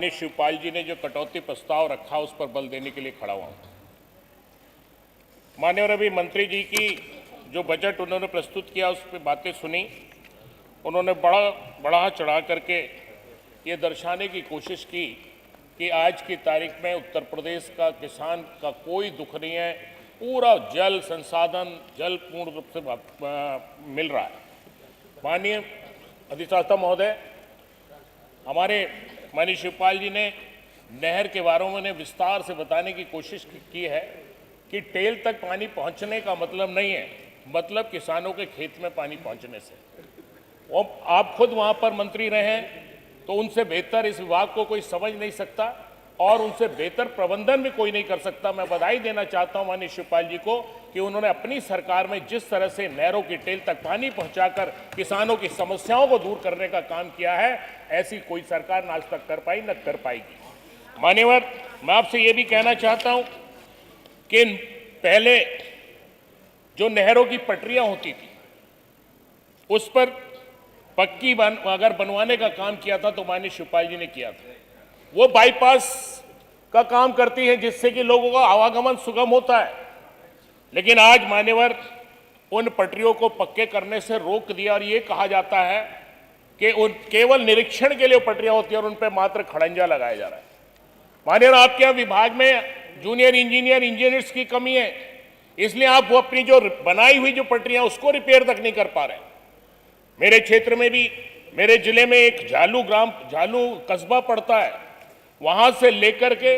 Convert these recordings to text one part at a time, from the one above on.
शिवपाल जी ने जो कटौती प्रस्ताव रखा उस पर बल देने के लिए खड़ा हुआ हूं। माननीय अभी मंत्री जी की जो बजट उन्होंने प्रस्तुत किया उस पर बातें सुनी। उन्होंने बढ़ा चढ़ा करके ये दर्शाने की कोशिश की कि आज की तारीख में उत्तर प्रदेश का किसान का कोई दुख नहीं है, पूरा जल संसाधन जल पूर्ण रूप से मिल रहा है। माननीय अधिष्ठाता महोदय, हमारे माननीय शिवपाल जी ने नहर के बारे में विस्तार से बताने की कोशिश की है कि टेल तक पानी पहुंचने का मतलब नहीं है, मतलब किसानों के खेत में पानी पहुंचने से। और आप खुद वहां पर मंत्री रहे हैं, तो उनसे बेहतर इस विभाग को कोई समझ नहीं सकता और उनसे बेहतर प्रबंधन भी कोई नहीं कर सकता। मैं बधाई देना चाहता हूं माननीय शिवपाल जी को कि उन्होंने अपनी सरकार में जिस तरह से नहरों की टेल तक पानी पहुंचाकर किसानों की समस्याओं को दूर करने का काम किया है, ऐसी कोई सरकार न आज तक कर पाई न कर पाएगी। मान्यवर, मैं आपसे ये भी कहना चाहता हूं कि पहले जो नहरों की पटरियां होती थी उस पर पक्की अगर बनवाने का काम किया था तो माननीय शिवपाल जी ने किया था। वो बाईपास का काम करती है जिससे कि लोगों का आवागमन सुगम होता है, लेकिन आज मान्यवर उन पटरियों को पक्के करने से रोक दिया और ये कहा जाता है कि उन केवल निरीक्षण के लिए पटरियां होती है और उन पर मात्र खड़ंजा लगाया जा रहा है। मान्यवर, आपके यहाँ विभाग में जूनियर इंजीनियर्स की कमी है, इसलिए आप वो अपनी जो बनाई हुई जो पटरियां उसको रिपेयर तक नहीं कर पा रहे। मेरे क्षेत्र में भी, मेरे जिले में एक झालू कस्बा पड़ता है, वहां से लेकर के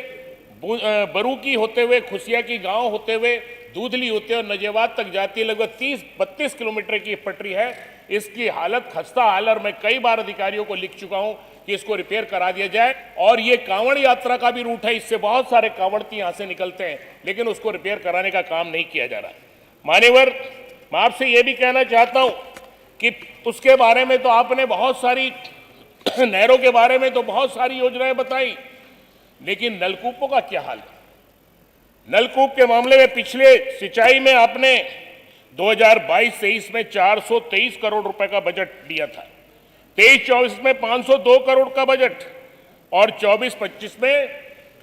बरूकी होते हुए, खुशिया की गांव होते हुए, दूधली होते हुए नजेबाद तक जाती है। लगभग 30-32 किलोमीटर की पटरी है। इसकी हालत खस्ता हाल और मैं कई बार अधिकारियों को लिख चुका हूं कि इसको रिपेयर करा दिया जाए। और ये कांवड़ यात्रा का भी रूट है, इससे बहुत सारे कांवड़ती यहां से निकलते हैं, लेकिन उसको रिपेयर कराने का काम नहीं किया जा रहा। मान्यवर, मैं आपसे ये भी कहना चाहता हूं कि उसके बारे में तो आपने बहुत सारी नहरों के बारे में तो बहुत सारी योजनाएं बताई, लेकिन नलकूपों का क्या हाल है? नलकूप के मामले में पिछले सिंचाई में आपने 2022-23 में 423 करोड़ रुपए का बजट दिया था, 23-24 में 502 करोड़ का बजट और 24-25 में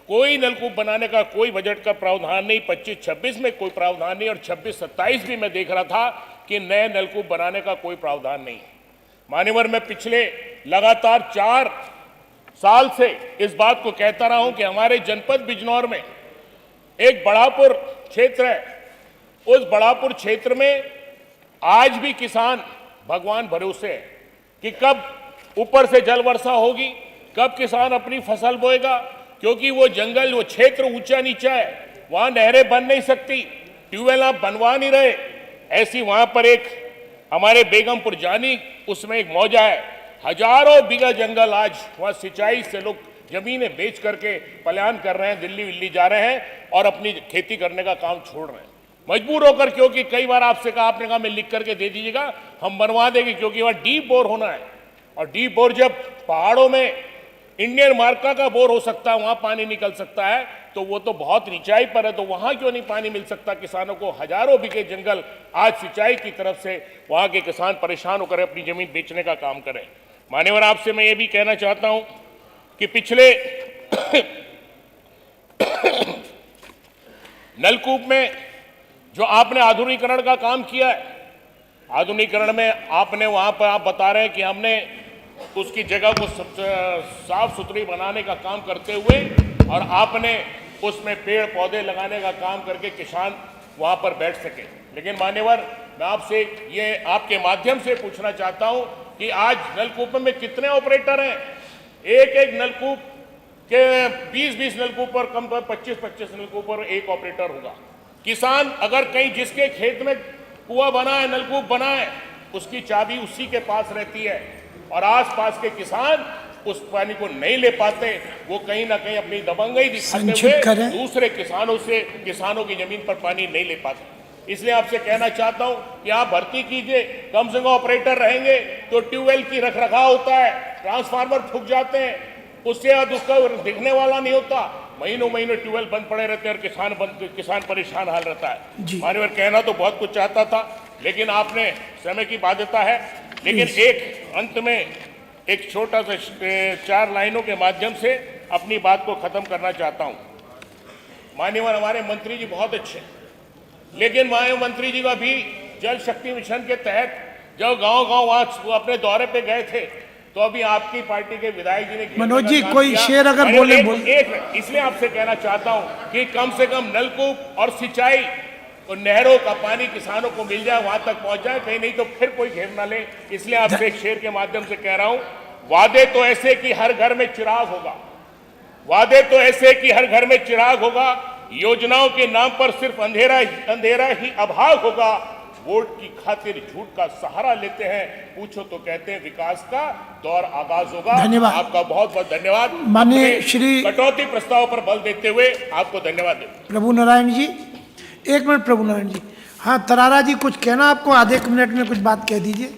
कोई नलकूप बनाने का कोई बजट का प्रावधान नहीं। 25-26 में कोई प्रावधान नहीं और 26-27 भी मैं देख रहा था कि नए नलकूप बनाने का कोई प्रावधान नहीं। मान्यवर, मैं पिछले लगातार 4 साल से इस बात को कहता रहा हूं कि हमारे जनपद बिजनौर में एक बड़ापुर क्षेत्र है, उस बड़ापुर क्षेत्र में आज भी किसान भगवान भरोसे है कि कब ऊपर से जल वर्षा होगी, कब किसान अपनी फसल बोएगा, क्योंकि वो जंगल, वो क्षेत्र ऊंचा नीचा है, वहां नहरें बन नहीं सकती, ट्यूबवेल आप बनवा नहीं रहे। ऐसी वहां पर एक हमारे बेगमपुर जानी, उसमें एक मौजा है, हजारों बीघा जंगल आज वहां सिंचाई से लोग जमीनें बेच करके पलायन कर रहे हैं, दिल्ली विल्ली जा रहे हैं और अपनी खेती करने का काम छोड़ रहे हैं मजबूर होकर, क्योंकि कई बार आपसे कहा, आपने कहा मैं लिख करके दे दीजिएगा, हम बनवा देंगे, क्योंकि वहां डीप बोर होना है। और डीप बोर जब पहाड़ों में इंडियन मार्का का बोर हो सकता है, वहां पानी निकल सकता है, तो वो तो बहुत नीचाई पर है, तो वहां क्यों नहीं पानी मिल सकता किसानों को? हजारों बीघे जंगल आज सिंचाई की तरफ से वहां के किसान परेशान होकर अपनी जमीन बेचने का काम करें। मान्यवर, आपसे मैं ये भी कहना चाहता हूं कि पिछले नलकूप में जो आपने आधुनिकीकरण का काम किया है, आधुनिकीकरण में आपने वहां पर आप बता रहे हैं कि हमने उसकी जगह को साफ सुथरी बनाने का काम करते हुए और आपने उसमें पेड़ पौधे लगाने का काम करके किसान वहां पर बैठ सके। लेकिन मान्यवर, मैं आपसे ये आपके माध्यम से पूछना चाहता हूं कि आज नलकूप में कितने ऑपरेटर हैं? एक नलकूप के 20-20 नलकूप पर, कम पर 25-25 नलकूप पर एक ऑपरेटर होगा। किसान अगर कहीं जिसके खेत में कुआं बना है, नलकूप बना है, उसकी चाबी उसी के पास रहती है और आसपास के किसान उस पानी को नहीं ले पाते। वो कहीं ना कहीं अपनी दबंगई दिखाते हुए दूसरे किसानों की जमीन पर पानी नहीं ले पाते। इसलिए आपसे कहना चाहता हूं कि आप भर्ती कीजिए, कम से कम ऑपरेटर रहेंगे तो ट्यूबवेल की रखरखाव होता है, ट्रांसफार्मर फूक जाते हैं, उससे बाद उसका दिखने वाला नहीं होता, महीनों ट्यूबवेल बंद पड़े रहते हैं और किसान परेशान हाल रहता है। मान्यवर, कहना तो बहुत कुछ चाहता था, लेकिन आपने समय की बाध्यता है। लेकिन एक अंत में एक छोटा सा 4 लाइनों के माध्यम से अपनी बात को खत्म करना चाहता हूं। माननीय हमारे मंत्री जी बहुत अच्छे, लेकिन माननीय मंत्री जी का भी जल शक्ति मिशन के तहत जब गांव-गांव वहां अपने दौरे पे गए थे, तो अभी आपकी पार्टी के विधायक जी ने मनोज जी कोई शेर अगर बोले इसलिए आपसे कहना चाहता हूं कि कम से कम नलकूप और सिंचाई और नहरों का पानी किसानों को मिल जाए, वहां तक पहुंच जाए, कहीं नहीं तो फिर कोई घेर ना ले। इसलिए आपसे एक शेर के माध्यम से कह रहा हूं, वादे तो ऐसे कि हर घर में चिराग होगा, वादे तो ऐसे कि हर घर में चिराग होगा, योजनाओं के नाम पर सिर्फ अंधेरा ही अभाव होगा, वोट की खातिर झूठ का सहारा लेते हैं, पूछो तो कहते हैं विकास का दौर आगाज होगा। धन्यवाद। आपका बहुत बहुत धन्यवाद। माननीय श्री कटौती प्रस्ताव पर बल देते हुए आपको धन्यवाद देते। प्रभु नारायण जी, एक मिनट प्रभु नारायण जी। हाँ तरारा जी कुछ कहना आपको, आधे एक मिनट में कुछ बात कह दीजिए।